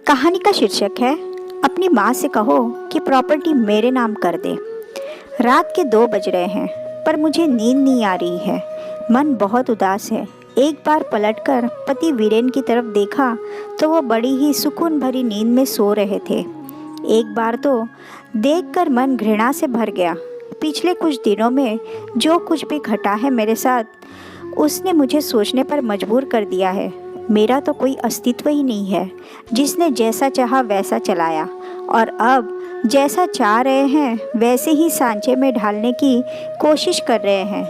कहानी का शीर्षक है अपनी माँ से कहो कि प्रॉपर्टी मेरे नाम कर दे। रात के 2 बज रहे हैं पर मुझे नींद नहीं आ रही है। मन बहुत उदास है। एक बार पलटकर पति वीरेन की तरफ देखा तो वो बड़ी ही सुकून भरी नींद में सो रहे थे। एक बार तो देखकर मन घृणा से भर गया। पिछले कुछ दिनों में जो कुछ भी घटा है मेरे साथ, उसने मुझे सोचने पर मजबूर कर दिया है। मेरा तो कोई अस्तित्व ही नहीं है। जिसने जैसा चाहा वैसा चलाया और अब जैसा चाह रहे हैं वैसे ही सांचे में ढालने की कोशिश कर रहे हैं,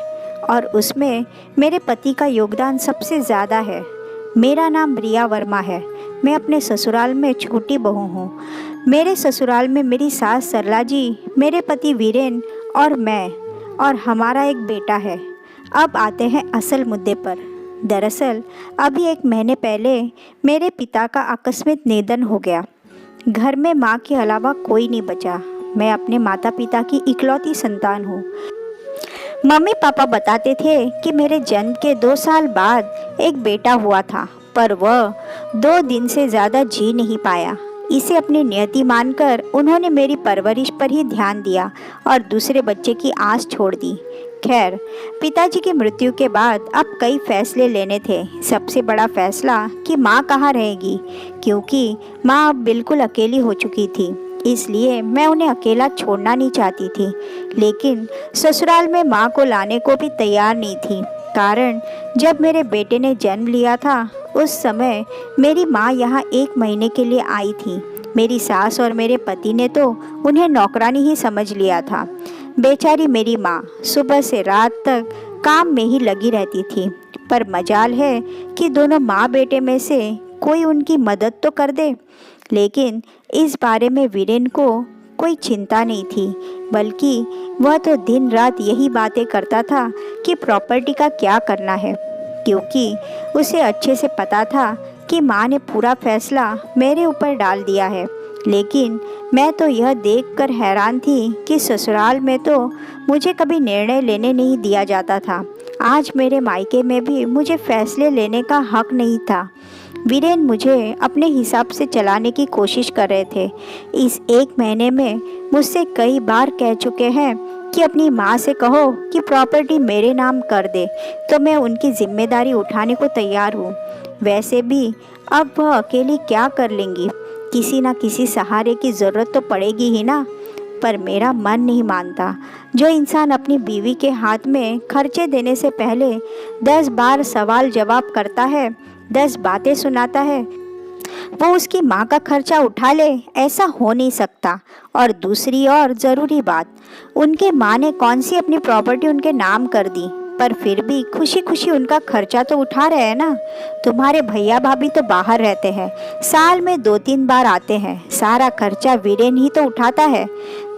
और उसमें मेरे पति का योगदान सबसे ज़्यादा है। मेरा नाम रिया वर्मा है। मैं अपने ससुराल में छोटी बहू हूँ। मेरे ससुराल में मेरी सास सरला जी, मेरे पति वीरेन और मैं, और हमारा एक बेटा है। अब आते हैं असल मुद्दे पर। दरअसल अभी 1 महीने पहले मेरे पिता का आकस्मिक निधन हो गया। घर में माँ के अलावा कोई नहीं बचा। मैं अपने माता पिता की इकलौती संतान हूँ। मम्मी पापा बताते थे कि मेरे जन्म के 2 साल बाद एक बेटा हुआ था, पर वह 2 दिन से ज़्यादा जी नहीं पाया। इसे अपनी नियति मानकर उन्होंने मेरी परवरिश पर ही ध्यान दिया और दूसरे बच्चे की आस छोड़ दी। खैर, पिताजी की मृत्यु के बाद अब कई फैसले लेने थे। सबसे बड़ा फैसला कि माँ कहाँ रहेगी, क्योंकि माँ अब बिल्कुल अकेली हो चुकी थी। इसलिए मैं उन्हें अकेला छोड़ना नहीं चाहती थी, लेकिन ससुराल में माँ को लाने को भी तैयार नहीं थी। कारण जब मेरे बेटे ने जन्म लिया था उस समय मेरी माँ यहाँ 1 महीने के लिए आई थी। मेरी सास और मेरे पति ने तो उन्हें नौकरानी ही समझ लिया था। बेचारी मेरी माँ सुबह से रात तक काम में ही लगी रहती थी, पर मजाल है कि दोनों माँ बेटे में से कोई उनकी मदद तो कर दे। लेकिन इस बारे में वीरेन को कोई चिंता नहीं थी, बल्कि वह तो दिन रात यही बातें करता था कि प्रॉपर्टी का क्या करना है, क्योंकि उसे अच्छे से पता था कि माँ ने पूरा फैसला मेरे ऊपर डाल दिया है। लेकिन मैं तो यह देखकर हैरान थी कि ससुराल में तो मुझे कभी निर्णय लेने नहीं दिया जाता था। आज मेरे मायके में भी मुझे फैसले लेने का हक नहीं था। वीरेन मुझे अपने हिसाब से चलाने की कोशिश कर रहे थे। इस 1 महीने में मुझसे कई बार कह चुके हैं कि अपनी माँ से कहो कि प्रॉपर्टी मेरे नाम कर दे, तो मैं उनकी जिम्मेदारी उठाने को तैयार हूँ। वैसे भी अब वह अकेली क्या कर लेंगी, किसी न किसी सहारे की ज़रूरत तो पड़ेगी ही ना। पर मेरा मन नहीं मानता। जो इंसान अपनी बीवी के हाथ में खर्चे देने से पहले 10 बार सवाल जवाब करता है, 10 बातें सुनाता है, वो उसकी माँ का खर्चा उठा ले, ऐसा हो नहीं सकता। और दूसरी और ज़रूरी बात, उनके माँ ने कौन सी अपनी प्रॉपर्टी उनके नाम कर दी, पर फिर भी खुशी खुशी उनका खर्चा तो उठा रहे हैं ना। तुम्हारे भैया भाभी तो बाहर रहते हैं, साल में 2-3 बार आते हैं, सारा खर्चा वीरेन ही तो उठाता है।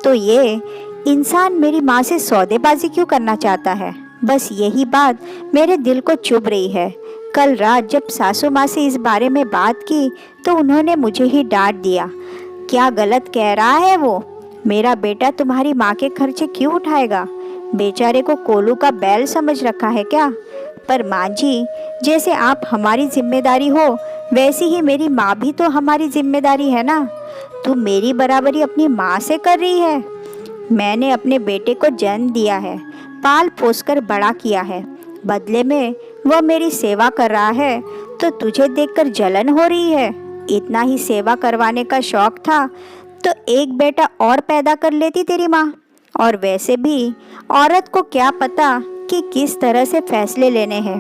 तो ये इंसान मेरी माँ से सौदेबाजी क्यों करना चाहता है? बस यही बात मेरे दिल को चुभ रही है। कल रात जब सासू माँ से इस बारे में बात की तो उन्होंने मुझे ही डांट दिया। क्या गलत कह रहा है वो? मेरा बेटा तुम्हारी माँ के खर्चे क्यों उठाएगा? बेचारे को कोलू का बैल समझ रखा है क्या? पर माँ जी, जैसे आप हमारी जिम्मेदारी हो, वैसी ही मेरी माँ भी तो हमारी जिम्मेदारी है ना। तू मेरी बराबरी अपनी माँ से कर रही है। मैंने अपने बेटे को जन्म दिया है, पाल पोस कर बड़ा किया है, बदले में वह मेरी सेवा कर रहा है, तो तुझे देखकर जलन हो रही है? इतना ही सेवा करवाने का शौक था तो एक बेटा और पैदा कर लेती तेरी माँ। और वैसे भी औरत को क्या पता कि किस तरह से फैसले लेने हैं।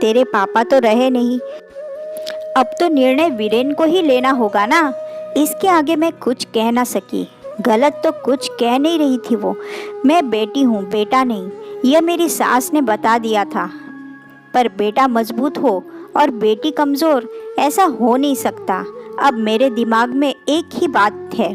तेरे पापा तो रहे नहीं, अब तो निर्णय वीरेन को ही लेना होगा ना। इसके आगे मैं कुछ कह ना सकी। गलत तो कुछ कह नहीं रही थी वो। मैं बेटी हूँ, बेटा नहीं, यह मेरी सास ने बता दिया था। पर बेटा मजबूत हो और बेटी कमज़ोर, ऐसा हो नहीं सकता। अब मेरे दिमाग में एक ही बात है।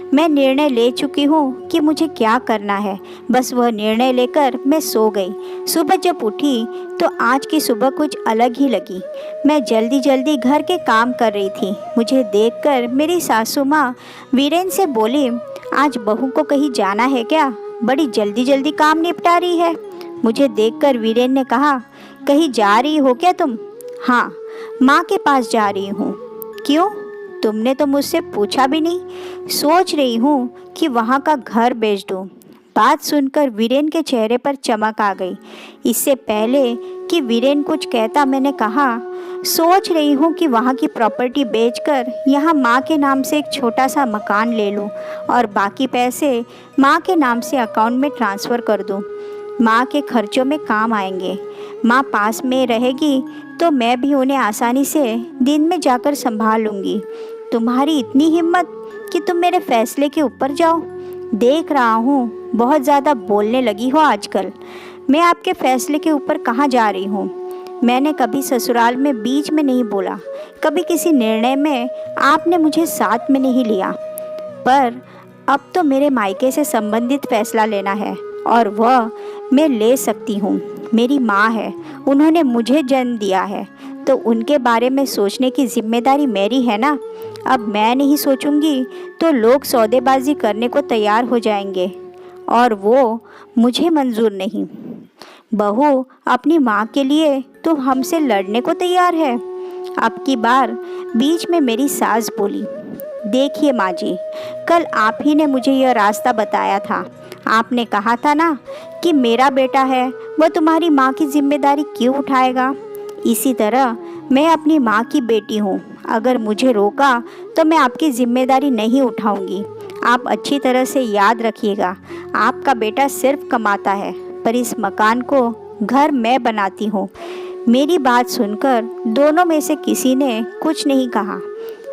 मैं निर्णय ले चुकी हूँ कि मुझे क्या करना है। बस वह निर्णय लेकर मैं सो गई। सुबह जब उठी तो आज की सुबह कुछ अलग ही लगी। मैं जल्दी जल्दी घर के काम कर रही थी। मुझे देखकर मेरी सासू माँ वीरेन से बोली, आज बहू को कहीं जाना है क्या? बड़ी जल्दी जल्दी काम निपटा रही है। मुझे देखकर वीरेन ने कहा, कहीं जा रही हो क्या तुम? हाँ, माँ के पास जा रही हूँ। क्यों? तुमने तो मुझसे पूछा भी नहीं। सोच रही हूँ कि वहाँ का घर बेच दूँ। बात सुनकर वीरेन के चेहरे पर चमक आ गई। इससे पहले कि वीरेन कुछ कहता मैंने कहा, सोच रही हूँ कि वहाँ की प्रॉपर्टी बेचकर यहाँ माँ के नाम से एक छोटा सा मकान ले लूँ और बाकी पैसे माँ के नाम से अकाउंट में ट्रांसफ़र कर दूँ। माँ के खर्चों में काम आएंगे। माँ पास में रहेगी तो मैं भी उन्हें आसानी से दिन में जाकर संभाल लूँगी। तुम्हारी इतनी हिम्मत कि तुम मेरे फैसले के ऊपर जाओ। देख रहा हूँ बहुत ज़्यादा बोलने लगी हो आजकल। मैं आपके फैसले के ऊपर कहाँ जा रही हूँ। मैंने कभी ससुराल में बीच में नहीं बोला, कभी किसी निर्णय में आपने मुझे साथ में नहीं लिया, पर अब तो मेरे मायके से संबंधित फैसला लेना है और वह मैं ले सकती हूँ। मेरी माँ है, उन्होंने मुझे जन्म दिया है, तो उनके बारे में सोचने की जिम्मेदारी मेरी है ना। अब मैं नहीं सोचूंगी तो लोग सौदेबाजी करने को तैयार हो जाएंगे और वो मुझे मंजूर नहीं। बहू अपनी माँ के लिए तो हमसे लड़ने को तैयार है। अब की बार बीच में मेरी सास बोली, देखिए माँ जी, कल आप ही ने मुझे यह रास्ता बताया था। आपने कहा था ना कि मेरा बेटा है, वह तुम्हारी माँ की जिम्मेदारी क्यों उठाएगा। इसी तरह मैं अपनी माँ की बेटी हूँ। अगर मुझे रोका तो मैं आपकी जिम्मेदारी नहीं उठाऊंगी। आप अच्छी तरह से याद रखिएगा, आपका बेटा सिर्फ कमाता है, पर इस मकान को घर मैं बनाती हूँ। मेरी बात सुनकर दोनों में से किसी ने कुछ नहीं कहा।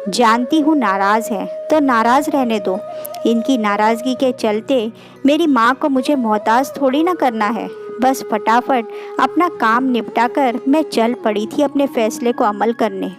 जानती हूँ नाराज़ है तो नाराज़ रहने दो। इनकी नाराज़गी के चलते मेरी माँ को मुझे मोहताज थोड़ी ना करना है। बस फटाफट अपना काम निपटाकर मैं चल पड़ी थी अपने फैसले को अमल करने।